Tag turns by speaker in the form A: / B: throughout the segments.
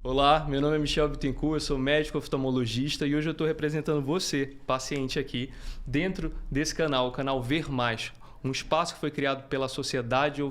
A: Olá, meu nome é Michel Bittencourt, eu sou médico oftalmologista e hoje eu estou representando você, paciente aqui, dentro desse canal, o canal Ver Mais, um espaço que foi criado pela Sociedade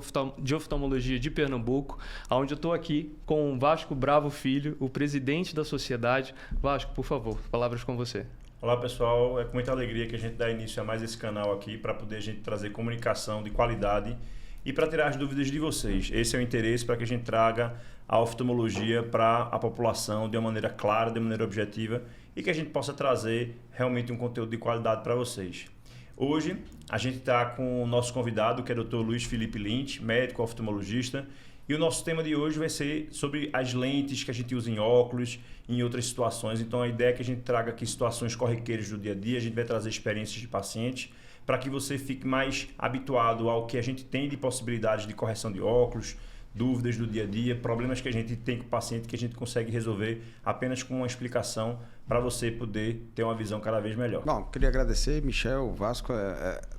A: de Oftalmologia de Pernambuco, onde eu estou aqui com o Vasco Bravo Filho, o presidente da sociedade. Vasco, por favor, palavras com você.
B: Olá pessoal, é com muita alegria que a gente dá início a mais esse canal aqui para poder a gente trazer comunicação de qualidade e para tirar as dúvidas de vocês. Esse é o interesse para que a gente traga a oftalmologia para a população de uma maneira clara, de maneira objetiva e que a gente possa trazer realmente um conteúdo de qualidade para vocês. Hoje a gente está com o nosso convidado, que é o Dr. Luiz Felipe Lynch, médico oftalmologista, e o nosso tema de hoje vai ser sobre as lentes que a gente usa em óculos e em outras situações. Então a ideia é que a gente traga aqui situações corriqueiras do dia a dia, a gente vai trazer experiências de pacientes para que você fique mais habituado ao que a gente tem de possibilidades de correção de óculos, dúvidas do dia a dia, problemas que a gente tem com o paciente que a gente consegue resolver apenas com uma explicação para você poder ter uma visão cada vez melhor.
C: Bom, queria agradecer, Michel, Vasco.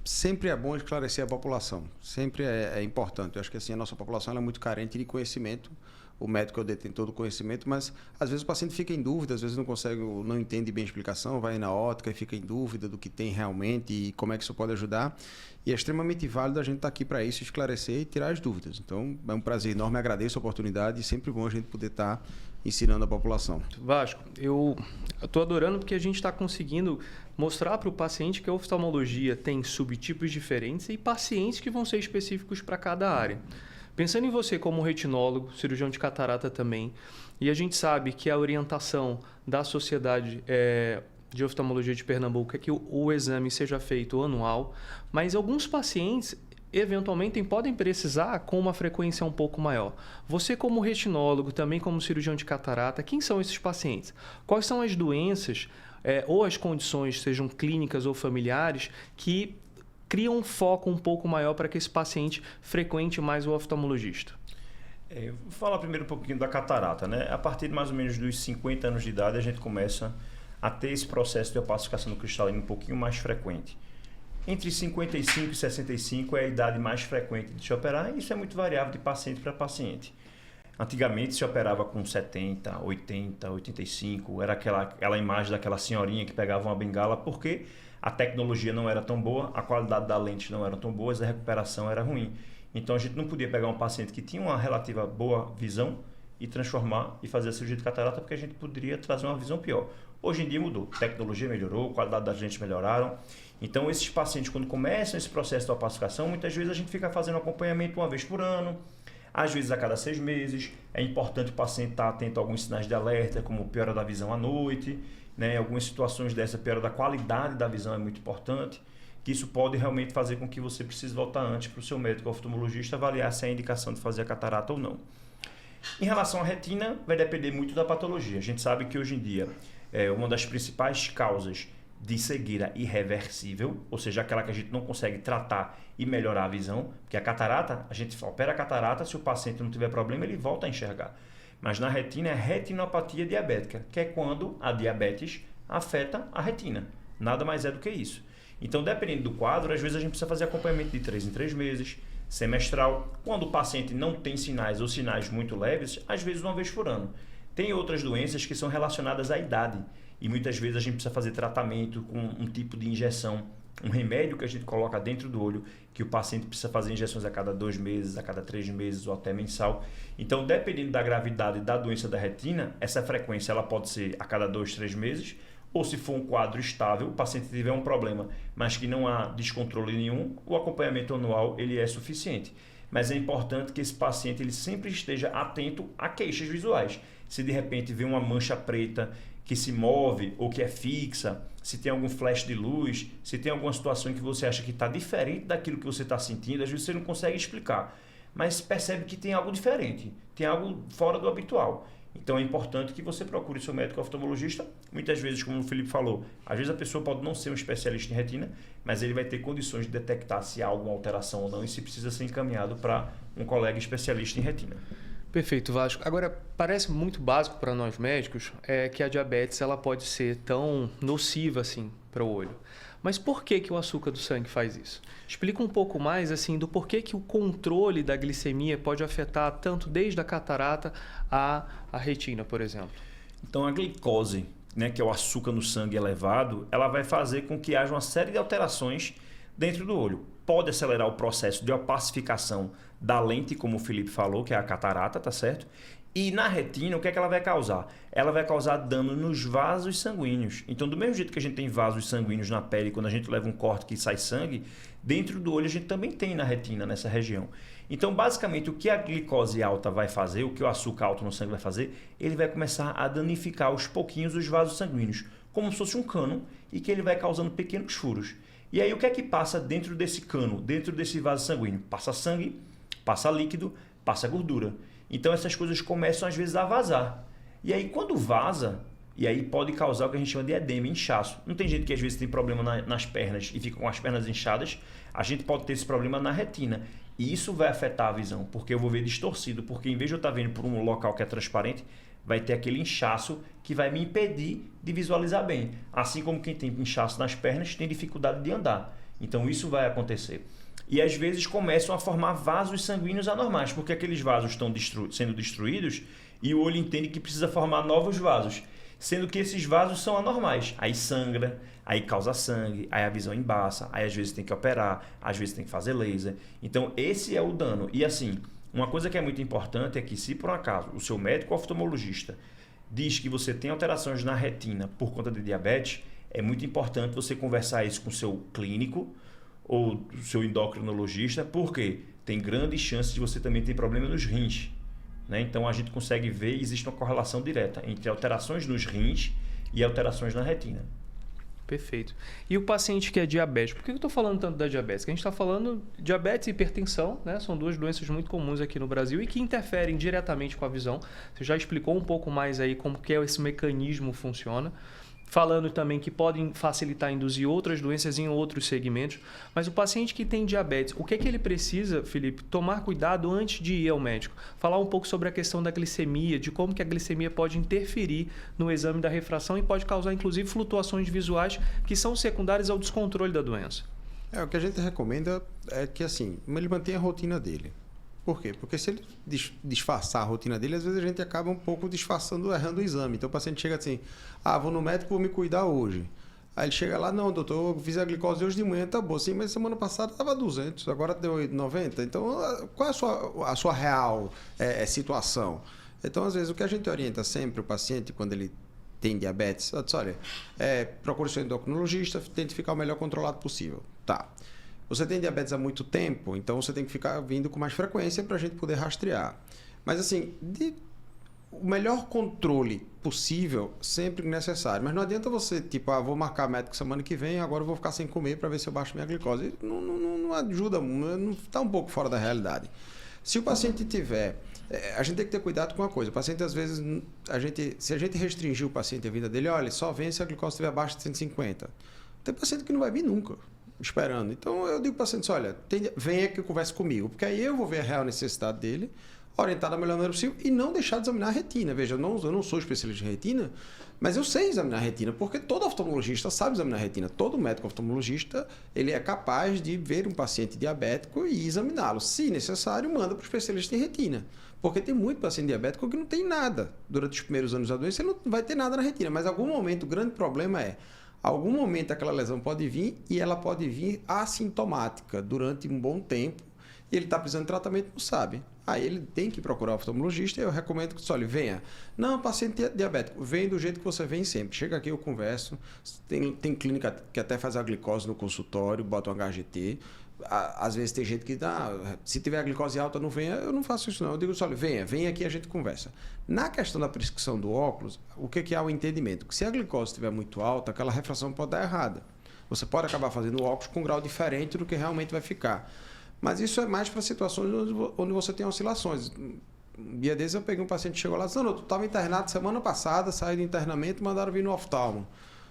C: Sempre é bom esclarecer a população, sempre é importante. Eu acho que assim, a nossa população ela é muito carente de conhecimento. O médico é o detentor do conhecimento, mas às vezes o paciente fica em dúvida, às vezes não entende bem a explicação, vai na ótica e fica em dúvida do que tem realmente e como é que isso pode ajudar. E é extremamente válido a gente estar aqui para isso, esclarecer e tirar as dúvidas. Então, é um prazer enorme, agradeço a oportunidade e sempre bom a gente poder estar ensinando a população.
A: Vasco, eu estou adorando porque a gente está conseguindo mostrar para o paciente que a oftalmologia tem subtipos diferentes e pacientes que vão ser específicos para cada área. Pensando em você como retinólogo, cirurgião de catarata também, e a gente sabe que a orientação da Sociedade de Oftalmologia de Pernambuco é que o exame seja feito anual, mas alguns pacientes eventualmente podem precisar com uma frequência um pouco maior. Você como retinólogo, também como cirurgião de catarata, quem são esses pacientes? Quais são as doenças ou as condições, sejam clínicas ou familiares, que criam um foco um pouco maior para que esse paciente frequente mais o oftalmologista?
B: Vou falar primeiro um pouquinho da catarata, né? A partir de mais ou menos dos 50 anos de idade, a gente começa a ter esse processo de opacificação do cristalino um pouquinho mais frequente. Entre 55 e 65 é a idade mais frequente de se operar, e isso é muito variável de paciente para paciente. Antigamente se operava com 70, 80, 85, era aquela imagem daquela senhorinha que pegava uma bengala, porque a tecnologia não era tão boa, a qualidade da lente não era tão boa, a recuperação era ruim. Então a gente não podia pegar um paciente que tinha uma relativa boa visão e transformar e fazer a cirurgia de catarata, porque a gente poderia trazer uma visão pior. Hoje em dia mudou, a tecnologia melhorou, a qualidade das lentes melhoraram. Então esses pacientes, quando começam esse processo de opacificação, muitas vezes a gente fica fazendo acompanhamento uma vez por ano, às vezes a cada 6 meses. É importante o paciente estar atento a alguns sinais de alerta, como piora da visão à noite, né? Algumas situações dessa, piora da qualidade da visão é muito importante, que isso pode realmente fazer com que você precise voltar antes para o seu médico oftalmologista avaliar se é a indicação de fazer a catarata ou não. Em relação à retina, vai depender muito da patologia. A gente sabe que hoje em dia uma das principais causas de cegueira irreversível, ou seja, aquela que a gente não consegue tratar e melhorar a visão, porque a catarata, a gente opera a catarata, se o paciente não tiver problema, ele volta a enxergar. Mas na retina é a retinopatia diabética, que é quando a diabetes afeta a retina. Nada mais é do que isso. Então, dependendo do quadro, às vezes a gente precisa fazer acompanhamento de 3 em 3 meses, semestral. Quando o paciente não tem sinais ou sinais muito leves, às vezes uma vez por ano. Tem outras doenças que são relacionadas à idade e muitas vezes a gente precisa fazer tratamento com um tipo de injeção, um remédio que a gente coloca dentro do olho, que o paciente precisa fazer injeções a cada 2 meses, a cada 3 meses ou até mensal. Então, dependendo da gravidade da doença da retina, essa frequência ela pode ser a cada 2, 3 meses, ou se for um quadro estável, o paciente tiver um problema, mas que não há descontrole nenhum, o acompanhamento anual ele é suficiente. Mas é importante que esse paciente ele sempre esteja atento a queixas visuais. Se de repente vê uma mancha preta que se move ou que é fixa, se tem algum flash de luz, se tem alguma situação em que você acha que está diferente daquilo que você está sentindo, às vezes você não consegue explicar, mas percebe que tem algo diferente, tem algo fora do habitual. Então é importante que você procure seu médico oftalmologista. Muitas vezes, como o Felipe falou, às vezes a pessoa pode não ser um especialista em retina, mas ele vai ter condições de detectar se há alguma alteração ou não e se precisa ser encaminhado para um colega especialista em retina.
A: Perfeito, Vasco. Agora, parece muito básico para nós médicos que a diabetes ela pode ser tão nociva assim para o olho. Mas por que que o açúcar do sangue faz isso? Explica um pouco mais assim do porquê que o controle da glicemia pode afetar tanto desde a catarata à retina, por exemplo.
B: Então a glicose, né, que é o açúcar no sangue elevado, ela vai fazer com que haja uma série de alterações dentro do olho. Pode acelerar o processo de opacificação da lente, como o Felipe falou, que é a catarata, tá certo? E na retina, o que é que ela vai causar? Ela vai causar dano nos vasos sanguíneos. Então, do mesmo jeito que a gente tem vasos sanguíneos na pele, quando a gente leva um corte que sai sangue, dentro do olho a gente também tem na retina, nessa região. Então, basicamente, o que a glicose alta vai fazer, o que o açúcar alto no sangue vai fazer, ele vai começar a danificar aos pouquinhos os vasos sanguíneos, como se fosse um cano, e que ele vai causando pequenos furos. E aí, o que é que passa dentro desse cano, dentro desse vaso sanguíneo? Passa sangue, passa líquido, passa gordura. Então essas coisas começam às vezes a vazar. E aí quando vaza, e aí pode causar o que a gente chama de edema, inchaço. Não tem gente que às vezes tem problema nas pernas e fica com as pernas inchadas. A gente pode ter esse problema na retina. E isso vai afetar a visão, porque eu vou ver distorcido. Porque em vez de eu estar vendo por um local que é transparente, vai ter aquele inchaço que vai me impedir de visualizar bem. Assim como quem tem inchaço nas pernas tem dificuldade de andar. Então isso vai acontecer. E às vezes começam a formar vasos sanguíneos anormais, porque aqueles vasos estão sendo destruídos e o olho entende que precisa formar novos vasos, sendo que esses vasos são anormais. Aí sangra, aí causa sangue, aí a visão embaça, aí às vezes tem que operar, às vezes tem que fazer laser. Então esse é o dano. E assim, uma coisa que é muito importante é que se por um acaso o seu médico oftalmologista diz que você tem alterações na retina por conta de diabetes, é muito importante você conversar isso com o seu clínico, ou o seu endocrinologista, porque tem grandes chances de você também ter problema nos rins. Né? Então a gente consegue ver, existe uma correlação direta entre alterações nos rins e alterações na retina.
A: Perfeito. E o paciente que é diabético? Por que eu estou falando tanto da diabetes? Porque a gente está falando de diabetes e hipertensão, né? São duas doenças muito comuns aqui no Brasil e que interferem diretamente com a visão. Você já explicou um pouco mais aí como que esse mecanismo funciona. Falando também que podem facilitar induzir outras doenças em outros segmentos. Mas o paciente que tem diabetes, o que é que ele precisa, Felipe, tomar cuidado antes de ir ao médico? Falar um pouco sobre a questão da glicemia, de como que a glicemia pode interferir no exame da refração e pode causar, inclusive, flutuações visuais que são secundárias ao descontrole da doença.
C: O que a gente recomenda é que, assim, ele mantenha a rotina dele. Por quê? Porque se ele disfarçar a rotina dele, às vezes a gente acaba um pouco disfarçando, errando o exame. Então o paciente chega assim, vou no médico, vou me cuidar hoje. Aí ele chega lá, não, doutor, eu fiz a glicose hoje de manhã, tá bom, sim, mas semana passada estava 200, agora deu 90. Então, qual é a sua real situação? Então, às vezes, o que a gente orienta sempre o paciente quando ele tem diabetes, olha, procure seu endocrinologista, tente ficar o melhor controlado possível. Tá. Você tem diabetes há muito tempo, então você tem que ficar vindo com mais frequência para a gente poder rastrear. Mas assim, o melhor controle possível, sempre necessário. Mas não adianta você, vou marcar médico semana que vem, agora eu vou ficar sem comer para ver se eu baixo minha glicose. Não ajuda, não está um pouco fora da realidade. Se o paciente tiver... A gente tem que ter cuidado com uma coisa. O paciente, às vezes, se a gente restringir o paciente a vida dele, olha, só vem se a glicose estiver abaixo de 150. Tem paciente que não vai vir nunca. Esperando. Então eu digo para o paciente, olha, venha que converse comigo, porque aí eu vou ver a real necessidade dele, orientar da melhor maneira possível e não deixar de examinar a retina. Veja, eu não sou especialista em retina, mas eu sei examinar a retina, porque todo oftalmologista sabe examinar a retina. Todo médico oftalmologista, ele é capaz de ver um paciente diabético e examiná-lo. Se necessário, manda para o especialista em retina. Porque tem muito paciente diabético que não tem nada. Durante os primeiros anos da doença, ele não vai ter nada na retina. Mas em algum momento, o grande problema algum momento aquela lesão pode vir e ela pode vir assintomática durante um bom tempo e ele está precisando de tratamento e não sabe. Aí ele tem que procurar o oftalmologista e eu recomendo que você venha. Não, paciente diabético, vem do jeito que você vem sempre. Chega aqui, eu converso. Tem clínica que até faz a glicose no consultório, bota um HGT. Às vezes tem gente que se tiver a glicose alta, não venha. Eu não faço isso não. Eu digo só, venha aqui e a gente conversa. Na questão da prescrição do óculos, o que é o entendimento? Que se a glicose estiver muito alta, aquela refração pode dar errada. Você pode acabar fazendo o óculos com um grau diferente do que realmente vai ficar. Mas isso é mais para situações onde você tem oscilações. Um dia desses eu peguei um paciente que chegou lá e disse, não, tu estava internado semana passada, saí do internamento e mandaram vir no oftalmo.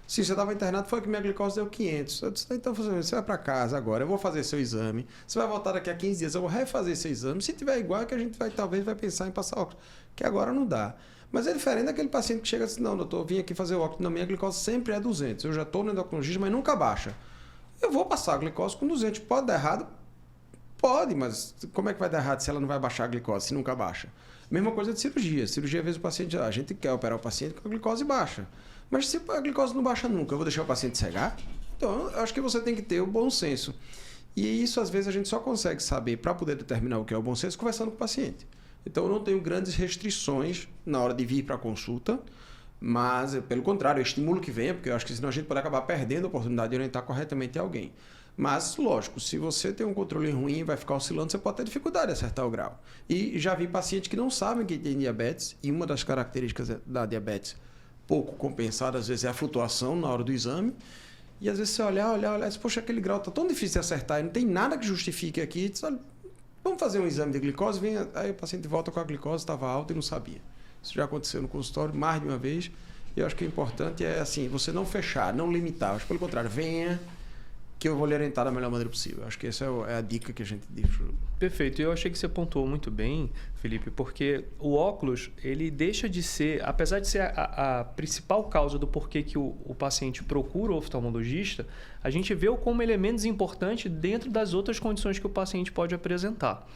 C: Se você estava internado, foi que minha glicose deu 500. Eu disse, então você vai para casa agora, eu vou fazer seu exame. Você vai voltar daqui a 15 dias, eu vou refazer seu exame. Se tiver igual, é que a gente talvez vai pensar em passar óculos. Que agora não dá. Mas é diferente daquele paciente que chega assim, não, doutor, eu vim aqui fazer o óculos. Não, minha glicose sempre é 200. Eu já estou no endocrinologista, mas nunca baixa. Eu vou passar a glicose com 200. Pode dar errado? Pode, mas como é que vai dar errado se ela não vai baixar a glicose, se nunca baixa? Mesma coisa de cirurgia. Cirurgia, às vezes, o paciente... A gente quer operar o paciente com a glicose baixa. Mas se a glicose não baixa nunca, eu vou deixar o paciente cegar? Então, eu acho que você tem que ter o bom senso. E isso, às vezes, a gente só consegue saber, para poder determinar o que é o bom senso, conversando com o paciente. Então, eu não tenho grandes restrições na hora de vir para a consulta, mas, pelo contrário, eu estimulo que venha, porque eu acho que senão a gente pode acabar perdendo a oportunidade de orientar corretamente alguém. Mas, lógico, se você tem um controle ruim e vai ficar oscilando, você pode ter dificuldade de acertar o grau. E já vi pacientes que não sabem que tem diabetes, e uma das características da diabetes pouco compensada, às vezes, é a flutuação na hora do exame. E às vezes você olhar, e diz, poxa, aquele grau está tão difícil de acertar, e não tem nada que justifique aqui. Diz, olha, vamos fazer um exame de glicose, aí o paciente volta com a glicose, estava alta e não sabia. Isso já aconteceu no consultório mais de uma vez. E eu acho que o importante é assim, você não fechar, não limitar. Eu acho que pelo contrário, venha que eu vou lhe orientar da melhor maneira possível. Eu acho que essa é a dica que a gente deixa.
A: Perfeito. Eu achei que você pontuou muito bem, Felipe, porque o óculos, ele deixa de ser, apesar de ser a principal causa do porquê que o paciente procura o oftalmologista, a gente vê-o como elementos importantes dentro das outras condições que o paciente pode apresentar.